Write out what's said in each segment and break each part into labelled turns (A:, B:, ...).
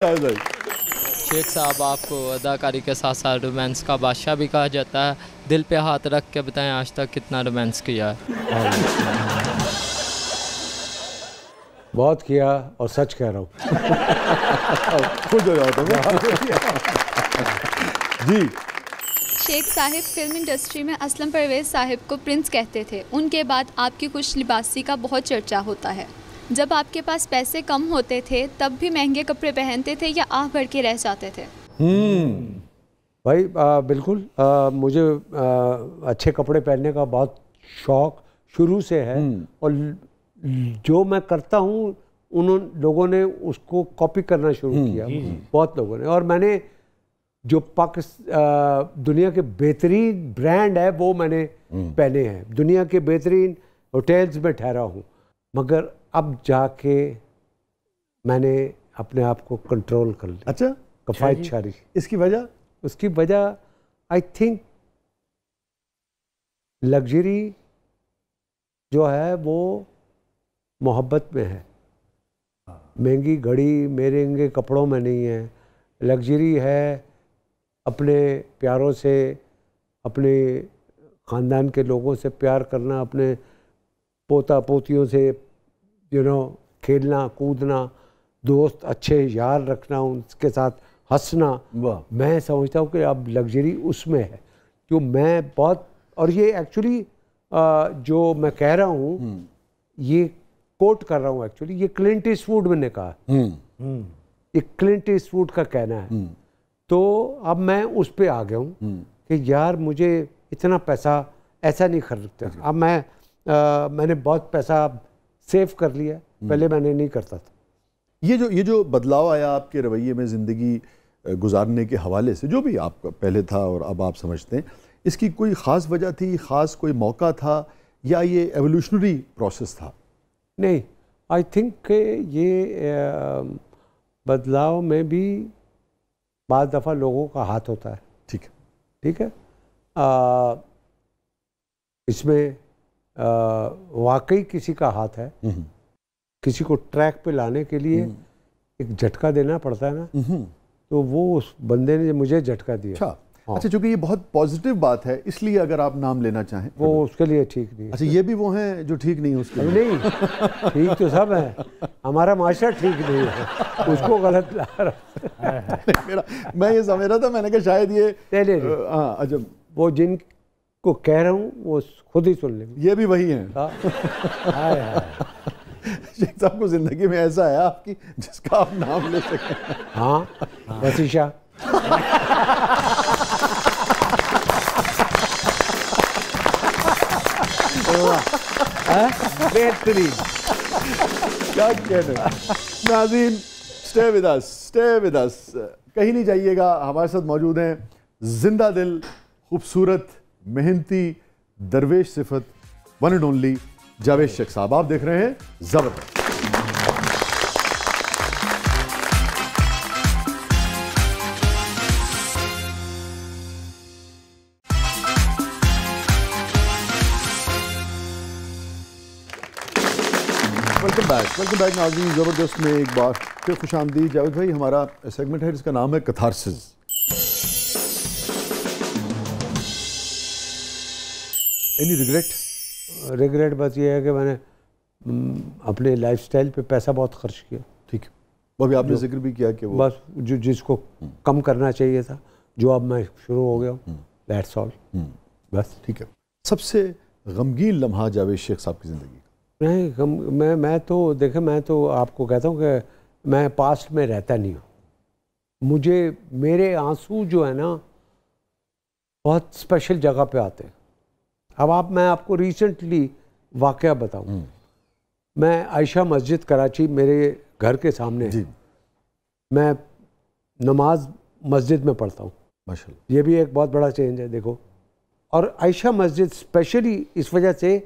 A: शेख साहब, आपको अदाकारी के साथ साथ रोमांस का बादशाह भी कहा जाता है। दिल पे हाथ रख के बताएं, आज तक कितना रोमांस किया है?
B: बहुत किया और सच कह रहा हूँ।
C: खुद हो जाता जी।
D: शेख साहिब, फिल्म इंडस्ट्री में असलम परवेज साहिब को प्रिंस कहते थे। उनके बाद आपकी खुश लिबासी का बहुत चर्चा होता है। जब आपके पास पैसे कम होते थे तब भी महंगे कपड़े पहनते थे या आह भर के रह जाते थे?
B: भाई बिल्कुल, मुझे अच्छे कपड़े पहनने का बहुत शौक शुरू से है और जो मैं करता हूँ उन लोगों ने उसको कॉपी करना शुरू किया, बहुत लोगों ने। और मैंने जो दुनिया के बेहतरीन ब्रांड है वो मैंने पहने हैं, दुनिया के बेहतरीन होटल्स में ठहरा हूँ, मगर अब जाके मैंने अपने आप को कंट्रोल कर लिया।
C: अच्छा,
B: कफायत शारी।
C: इसकी वजह?
B: उसकी वजह आई थिंक लग्जरी जो है वो मोहब्बत में है। महंगी घड़ी महंगे कपड़ों में नहीं है। लग्जरी है अपने प्यारों से, अपने ख़ानदान के लोगों से प्यार करना, अपने पोता पोतियों से खेलना कूदना, दोस्त अच्छे यार रखना, उनके साथ हंसना। मैं समझता हूँ कि अब लग्जरी उसमें है जो मैं बहुत, और ये एक्चुअली जो मैं कह रहा हूँ ये कोट कर रहा हूँ, एक्चुअली ये क्लिंट ईस्टवुड ने कहा, ये क्लिंट ईस्टवुड का कहना है। तो अब मैं उस पे आ गया हूँ कि यार मुझे इतना पैसा ऐसा नहीं खर्चता। अब मैंने बहुत पैसा सेव कर लिया, पहले मैंने नहीं करता था।
C: ये जो बदलाव आया आपके रवैये में ज़िंदगी गुजारने के हवाले से, जो भी आपका पहले था और अब आप समझते हैं, इसकी कोई ख़ास वजह थी, ख़ास कोई मौका था या ये एवोल्यूशनरी प्रोसेस था?
B: नहीं, आई थिंक ये बदलाव में भी बाज़ दफ़ा लोगों का हाथ होता है। ठीक है। इसमें वाकई किसी का हाथ है। किसी को ट्रैक पे लाने के लिए एक झटका देना पड़ता है ना, तो वो उस बंदे ने मुझे झटका दिया।
C: अच्छा, चूंकि ये बहुत पॉजिटिव बात है इसलिए अगर आप नाम लेना चाहें
B: वो उसके लिए ठीक नहीं है।
C: अच्छा, ये भी वो हैं जो ठीक नहीं है उसके लिए?
B: नहीं, ठीक तो सब है, हमारा माशरा ठीक नहीं है, उसको गलत ला रहा।
C: मैं ये समझ रहा था, मैंने कहा शायद ये
B: अच्छा, वो जिनको कह रहा हूँ वो खुद ही सुन लेंगे।
C: ये भी वही हैं। शेख साहब को जिंदगी में ऐसा है आपकी जिसका आप नाम ले सकें?
B: हाँ, वसीशा। बेहतरीन,
C: क्या कहते हैं। नाज़रीन, स्टे विद अस, कहीं नहीं जाइएगा। हमारे साथ मौजूद हैं जिंदा दिल, खूबसूरत, मेहनती, दरवेश सिफत, one and only Javed Sheikh साहब। आप देख रहे हैं जबरदस्त। वेलकम बैक नाज़रीन, ज़बरदस्त में एक बार फिर खुश आमदीद। जावेद भाई, हमारा सेगमेंट है जिसका नाम है कैथारसिस। Any regret?
B: बस ये है कि मैंने अपने लाइफस्टाइल पे पैसा बहुत खर्च किया।
C: ठीक है, वो भी आपने जिक्र भी किया कि वो
B: बस जिसको कम करना चाहिए था, जो अब मैं शुरू हो गया हूँ, दैट्स ऑल। बस
C: ठीक है। सबसे गमगीन लम्हा जावेद शेख साहब की ज़िंदगी?
B: नहीं, मैं तो देखें, मैं तो आपको कहता हूँ कि मैं पास्ट में रहता नहीं हूँ। मुझे मेरे आंसू जो है ना बहुत स्पेशल जगह पे आते हैं। अब मैं आपको रिसेंटली वाकया बताऊँ। मैं आयशा मस्जिद कराची मेरे घर के सामने
C: जी।
B: मैं नमाज मस्जिद में पढ़ता हूँ
C: माशाल्लाह।
B: ये भी एक बहुत बड़ा चेंज है, देखो। और आयशा मस्जिद स्पेशली इस वजह से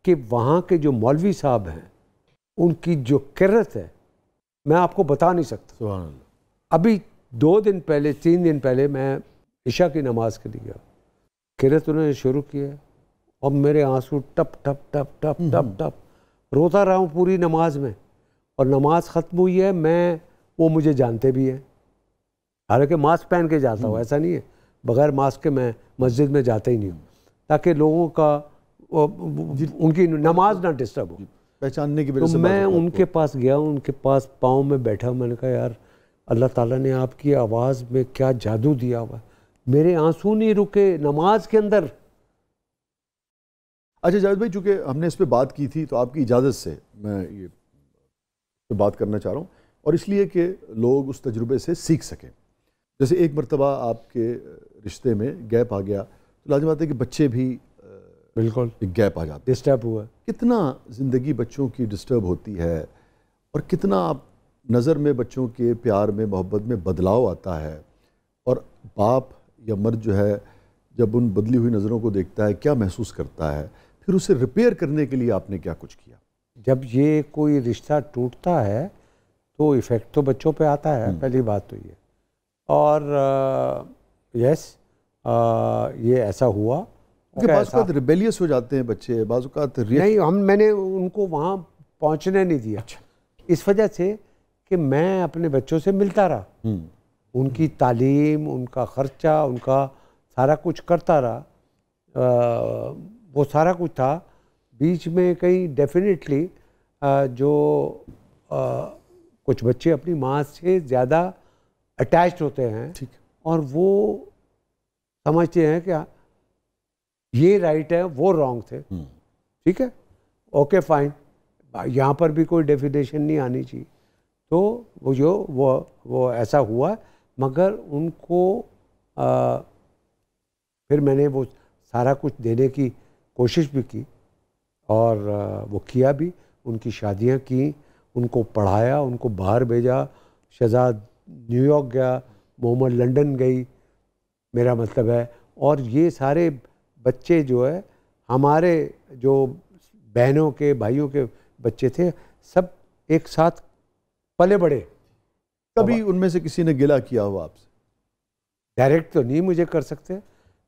B: कि वहाँ के जो मौलवी साहब हैं उनकी जो किरत है मैं आपको बता नहीं सकता।
C: सुभान अल्लाह।
B: अभी 2 दिन पहले 3 दिन पहले मैं इशा की नमाज के लिए गया, किरत उन्होंने शुरू किया और मेरे आंसू टप टप टप टप टप टप रोता रहा हूँ पूरी नमाज में। और नमाज ख़त्म हुई है, मैं वो मुझे जानते भी हैं, हालांकि मास्क पहन के जाता हूँ, ऐसा नहीं है बगैर मास्क के मैं मस्जिद में जाता ही नहीं हूँ, ताकि लोगों का उनकी नमाज ना डिस्टर्ब हो,
C: पहचानने की वजह से।
B: तो मैं उनके पास गया, उनके पास पाँव में बैठा, मैंने कहा यार अल्लाह ताला ने आपकी आवाज़ में क्या जादू दिया हुआ, मेरे आंसू नहीं रुके नमाज के अंदर।
C: अच्छा जावेद भाई, चूँकि हमने इस पर बात की थी तो आपकी इजाज़त से मैं ये पे बात करना चाह रहा हूँ, और इसलिए कि लोग उस तजुर्बे से सीख सकें। जैसे एक मरतबा आपके रिश्ते में गैप आ गया तो लाज़िम बात है कि बच्चे भी
B: बिल्कुल
C: एक गैप आ जाते,
B: डिस्टर्ब हुआ।
C: कितना ज़िंदगी बच्चों की डिस्टर्ब होती है और कितना आप नज़र में बच्चों के प्यार में मोहब्बत में बदलाव आता है, और बाप या मर्द जो है जब उन बदली हुई नज़रों को देखता है क्या महसूस करता है, फिर उसे रिपेयर करने के लिए आपने क्या कुछ किया?
B: जब ये कोई रिश्ता टूटता है तो इफ़ेक्ट तो बच्चों पे आता है, पहली बात तो ये। और यस ये ऐसा हुआ।
C: बाज़ रिबेलियस हो जाते हैं बच्चे, बाज़
B: नहीं, मैंने उनको वहाँ पहुँचने नहीं दिया।
C: अच्छा।
B: इस वजह से कि मैं अपने बच्चों से मिलता रहा, उनकी तालीम, उनका ख़र्चा, उनका सारा कुछ करता रहा, वो सारा कुछ था। बीच में कहीं डेफिनेटली जो कुछ बच्चे अपनी माँ से ज़्यादा अटैच्ड होते हैं,
C: ठीक,
B: और वो समझते हैं कि ये राइट है वो रॉन्ग थे, ठीक है, ओके फाइन, यहाँ पर भी कोई डेफिनेशन नहीं आनी चाहिए। तो वो ऐसा हुआ, मगर उनको फिर मैंने वो सारा कुछ देने की कोशिश भी की, और वो किया भी। उनकी शादियां की, उनको पढ़ाया, उनको बाहर भेजा। शहजाद न्यूयॉर्क गया, मोहम्मद लंदन गई, मेरा मतलब है। और ये सारे बच्चे जो है हमारे जो बहनों के भाइयों के बच्चे थे, सब एक साथ पले बड़े।
C: कभी उनमें से किसी ने गिला किया हो आपसे?
B: डायरेक्ट तो नहीं मुझे कर सकते,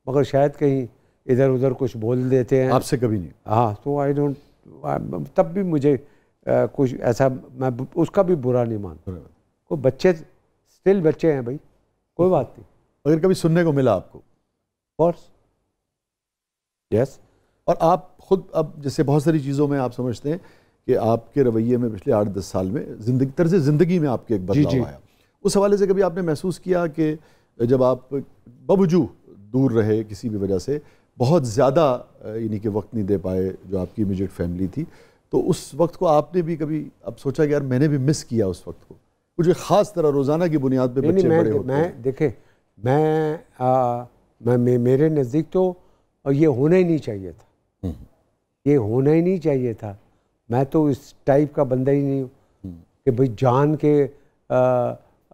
B: मगर शायद कहीं इधर उधर कुछ बोल देते हैं।
C: आपसे कभी नहीं?
B: हाँ, तो आई डोंट, तब भी मुझे कुछ ऐसा, मैं उसका भी बुरा नहीं मानता। कोई बच्चे स्टिल बच्चे हैं भाई, कोई बात नहीं।
C: अगर कभी सुनने को मिला आपको?
B: Course, yes.
C: और आप खुद अब जैसे बहुत सारी चीज़ों में आप समझते हैं कि आपके रवैये में पिछले 8-10 साल में ज़िंदगी, तर्ज ज़िंदगी में आपके एक बदलाव आया, उस हवाले से कभी आपने महसूस किया कि जब आप बावजूद दूर रहे किसी भी वजह से, बहुत ज़्यादा यानी कि वक्त नहीं दे पाए जो आपकी इमीडिएट फैमिली थी, तो उस वक्त को आपने भी कभी अब सोचा कि यार मैंने भी मिस किया उस वक्त को? कुछ ख़ास तरह रोज़ाना की बुनियाद पे बच्चे बड़े होते हैं।
B: मैं देखे, मैं मेरे नज़दीक तो ये होना ही नहीं चाहिए था, ये होना ही नहीं चाहिए था। मैं तो इस टाइप का बंदा ही नहीं हूँ कि भाई जान के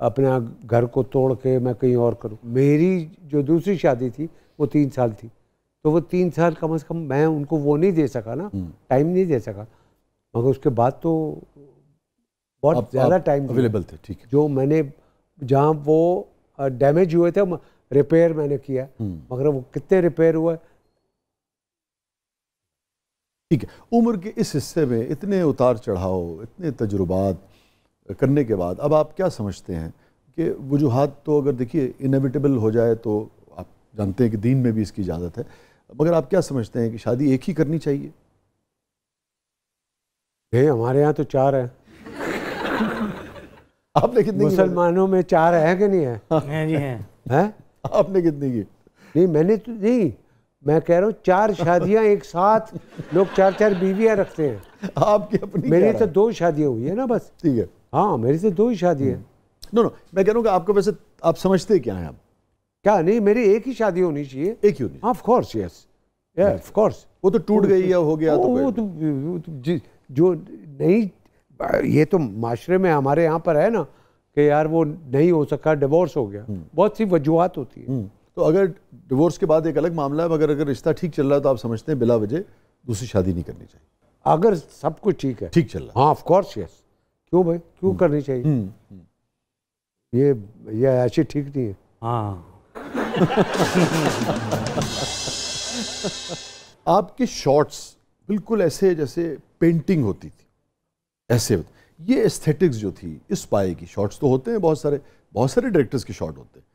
B: अपना घर को तोड़ के मैं कहीं और करूँ। मेरी जो दूसरी शादी थी वो 3 साल थी, तो वो 3 साल कम से कम मैं उनको वो नहीं दे सका ना, टाइम नहीं दे सका। मगर उसके बाद तो बहुत ज़्यादा टाइम
C: अवेलेबल थे, ठीक है।
B: जो मैंने जहाँ वो डैमेज हुए थे रिपेयर मैंने किया, मगर वो कितने रिपेयर हुए।
C: ठीक है, उम्र के इस हिस्से में इतने उतार चढ़ाव, इतने तजुर्बात करने के बाद अब आप क्या समझते हैं कि वजूहात तो अगर देखिए इनएविटेबल हो जाए तो आप जानते हैं कि दीन में भी इसकी इजाज़त है, मगर आप क्या समझते हैं कि शादी एक ही करनी चाहिए?
B: नहीं, हमारे यहाँ तो 4 हैं।
C: आपने कितनी?
B: मुसलमानों में 4 है कि नहीं है?
E: हैं जी, हैं।
C: आपने कितनी की?
B: नहीं, मैंने तो नहीं, मैं कह रहा हूँ 4 शादियां एक साथ, लोग 4-4 बीवियां रखते हैं।
C: आपकी अपनी?
B: मेरी तो 2 शादियां हुई है ना बस।
C: ठीक है,
B: हाँ, मेरी तो 2 ही शादी है।
C: नो, मैं कह रहा हूँ कि आपको वैसे आप समझते क्या हैं? आप
B: क्या? नहीं, मेरी एक ही शादी होनी चाहिए।
C: एक ही होनी?
B: Of course, yes, of course.
C: वो तो टूट गई या हो गया
B: वो तो जो नहीं, ये तो माशरे में हमारे यहाँ पर है ना कि यार वो नहीं हो सका, डिवोर्स हो गया, बहुत सी वजूहात होती है।
C: तो अगर डिवोर्स के बाद एक अलग मामला है, मगर अगर रिश्ता ठीक चल रहा है तो आप समझते हैं बिला वजह दूसरी शादी नहीं करनी चाहिए?
B: अगर सब कुछ ठीक है,
C: ठीक चल रहा है,
B: हाँ ऑफ कोर्स, यस। क्यों भाई, क्यों करनी चाहिए? ये ऐसे ठीक नहीं है।
E: हाँ।
C: आपके शॉट्स बिल्कुल ऐसे जैसे पेंटिंग होती थी, ऐसे ये एस्थेटिक्स जो थी इस पाए की, शॉट्स तो होते हैं बहुत सारे डायरेक्टर्स के शॉट होते हैं,